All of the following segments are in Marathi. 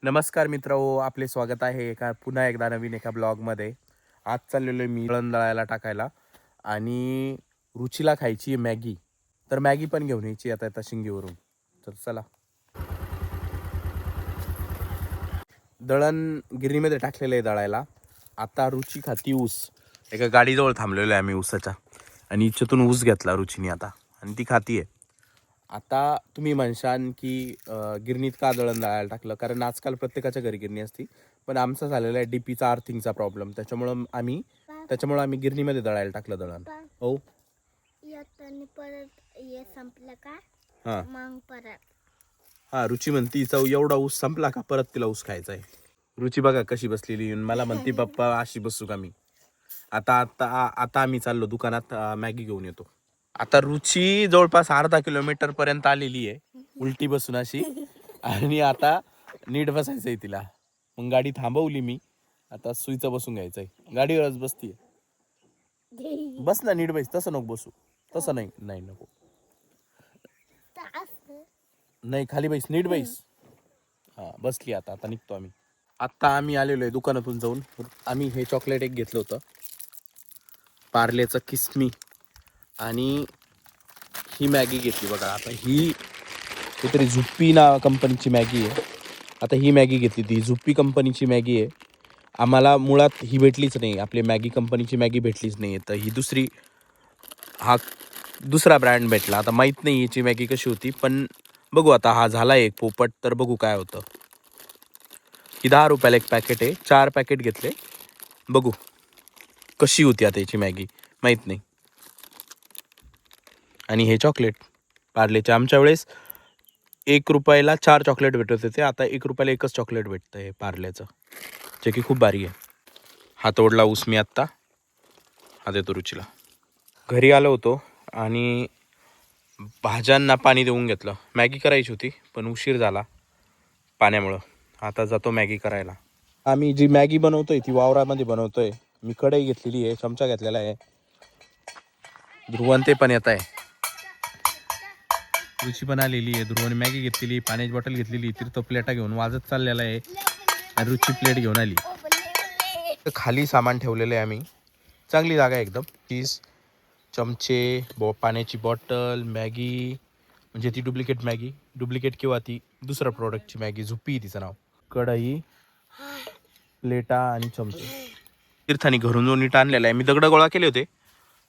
नमस्कार मित्रहो, आपले स्वागत आहे पुन्हा एकदा नवीन एका ब्लॉगमध्ये. आज चाललेलो आहे मी दळण दळायला टाकायला आणि रुचीला खायची आहे मॅगी. तर मॅगी पण घेऊन यायची आता शिंगीवरून. तर चला. दळण गिरणीमध्ये टाकलेलं आहे दळायला. आता रुची खाती ऊस. एका गाडीजवळ थांबलेलो आहे आम्ही ऊसाच्या आणि इच्छेतून ऊस घेतला रुचीने आता आणि ती खाती आहे. आता तुम्ही म्हणशाल की गिरणीत का दळण दळायला टाकलं, कारण आजकाल प्रत्येकाच्या घरी गिरणी असती. पण आमचा झालेला आहे डीपीचा अर्थिंगचा प्रॉब्लेम, त्याच्यामुळं आम्ही गिरणीमध्ये दळायला टाकलं दळण. हो परत हे संपलं का हां मग परत हां रुची म्हणती चव एवढा ऊस संपला का परत तिला ऊस खायचा आहे. रुची बघा कशी बसलेली येऊन मला म्हणती पप्पा अशी बसू का मी. आता आता आता आम्ही चाललो दुकानात मॅगी घेऊन येतो. आता रुची जवळपास अर्धा किलोमीटर पर्यंत आलेली आहे उलटी बसून अशी. आणि आता नीट बसायचंय तिला. मग गाडी थांबवली मी. आता सुईचं बसून घ्यायचंय. गाडीवरच बसतीये. बस ना नीट बस. तसं नको बसू. तसं नाही नाही नको. नाही खाली बैस, नीट बैस. हा बसली आता. आता निघतो आम्ही. आता आम्ही आलेलो आहे दुकानातून जाऊन. आम्ही हे चॉकलेट एक घेतलं होतं, पार्लेचं किस्मी. आणि ही मॅगी घेतली बघा. आता ही काहीतरी झुप्पी ना कंपनीची मॅगी आहे. आता ही मॅगी घेतली, ती झुप्पी कंपनीची मॅगी आहे. आम्हाला मुळात ही भेटलीच नाही, आपली मॅगी कंपनीची मॅगी भेटलीच नाही. तर ही दुसरा ब्रँड भेटला. आता माहीत नाही याची मॅगी कशी होती, पण बघू आता. हा झाला एक पोपट, तर बघू काय होतं. ही 10 रुपयाला एक पॅकेट आहे. 4 पॅकेट घेतले. बघू कशी होती आता याची मॅगी, माहीत नाही. आणि हे चॉकलेट पार्लेचे. आमच्या वेळेस 1 रुपयाला 4 चॉकलेट भेटत होते. आता 1 रुपयाला एकच चॉकलेट भेटतं आहे पार्लेचं, जे की खूप भारी आहे. हा तोडला ऊस मी आत्ता. हा देतो रुचीला. घरी आलो होतो आणि भाज्यांना पाणी देऊन घेतलं. मॅगी करायची होती पण उशीर झाला पाण्यामुळं. आता जातो मॅगी करायला. आम्ही जी मॅगी बनवतोय ती वावरामध्ये बनवतोय. मी कढई घेतलेली आहे, चमचा घेतलेला आहे. ध्रुवन ते पण येत आहे. रुची पण आलेली आहे. ध्रुवने मॅगी घेतलेली, पाण्याची बॉटल घेतलेली, तीर्थ प्लेटा घेऊन वाजत चाललेला आहे. आणि रुची प्लेट घेऊन आली. खाली सामान ठेवलेलं आहे आम्ही. चांगली जागा आहे एकदम. चीज, चमचे, पाण्याची बॉटल, मॅगी. म्हणजे ती डुप्लिकेट किंवा ती दुसऱ्या प्रोडक्टची मॅगी. झुप्पी तिचं नाव. कढई, प्लेटा आणि चमचे. तीर्थाने घरून जो नीट आणलेला आहे. मी दगड गोळा केले होते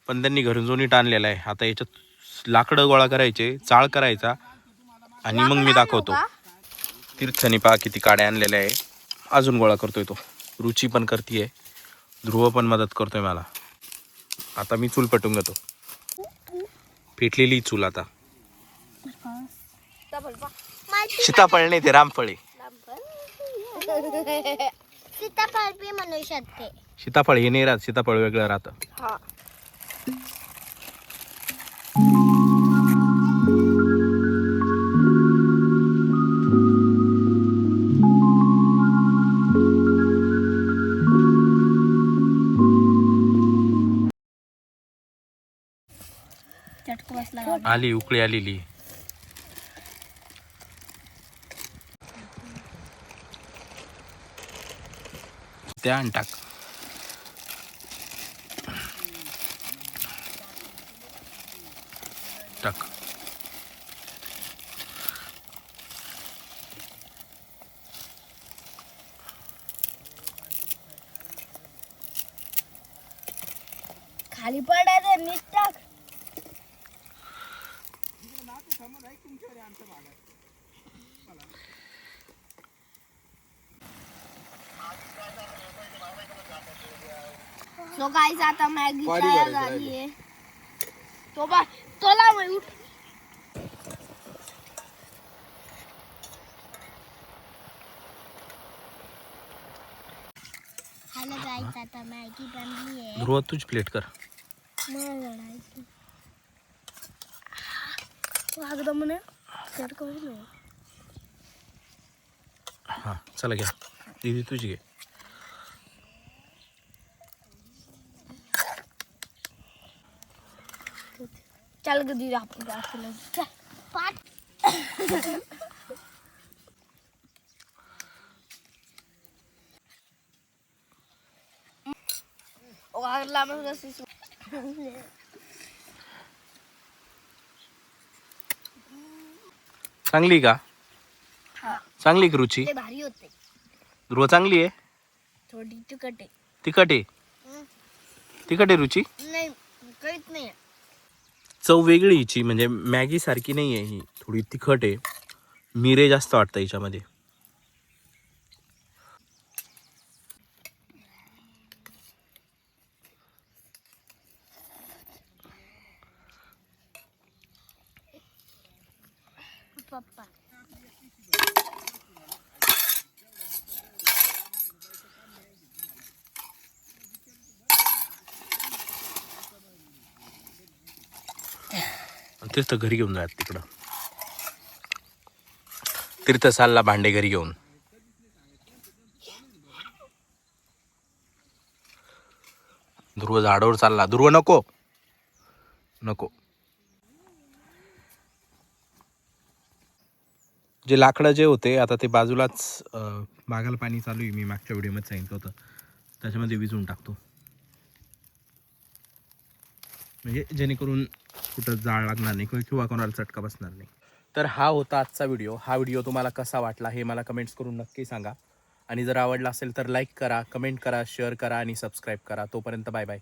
पण त्यांनी घरून जो नीट आणलेला आहे. आता याच्यात लाकडं गोळा करायचे, चाळ करायचा आणि मग मी दाखवतो. तीर्थाने पहा किती काड्या आणलेल्या आहे. अजून गोळा करतोय तो. रुची पण करतीये, ध्रुव पण मदत करतोय मला. आता मी चूल पेटून घेतो. पेटलेली चूल आता. सीताफळ नाही ते रामफळे. सीताफळ बी म्हणू शकते. सीताफळ हे नाही राहत, सीताफळ वेगळं राहतं. आली उकळी आलेली. त्या आण टाक. टाक. खाली पडायचं नीट टाक. सो गाईस आता मॅगी तयार झाली आहे. तो बा तोला मग उठ. हॅलो गाईस, आता मॅगी बनली आहे. ध्रुव तुझी प्लेट कर. हा चला घ्या. दीदी तुझी घे. चल ग दीदी आपण पाठ. मारला मग चांगली का? हा चांगली का रुची? ते भारी होते. ध्रुव चांगली आहे? थोडी तिखट आहे. तिखट आहे? तिखट आहे रुची? नाही काहीच नाही. चव वेगळी हिची, म्हणजे मॅगी सारखी नाही आहे ही, थोडी तिखट आहे. मिरे जास्त वाटतं हिच्यामध्ये. पप्पा तीर्थ घरी घेऊन जात तिकडं. तीर्थ चालला भांडे घरी घेऊन. ध्रुव झाडावर चालला. ध्रुव नको नको. जे लाकडं जे होते आता ते बाजूलाच बागाला पाणी चालू आहे. मी मागच्या व्हिडिओमध्ये सांगितलं होतं, त्याच्यामध्ये विजून टाकतो, म्हणजे जेणेकरून कुठं जाळ लागणार नाही किंवा कोणाला चटका बसणार नाही. तर हा होता आजचा व्हिडिओ. हा व्हिडिओ तुम्हाला कसा वाटला हे मला कमेंट्स करून नक्की सांगा. आणि जर आवडला असेल तर लाईक करा, कमेंट करा, शेअर करा आणि सबस्क्राईब करा. तोपर्यंत बाय बाय.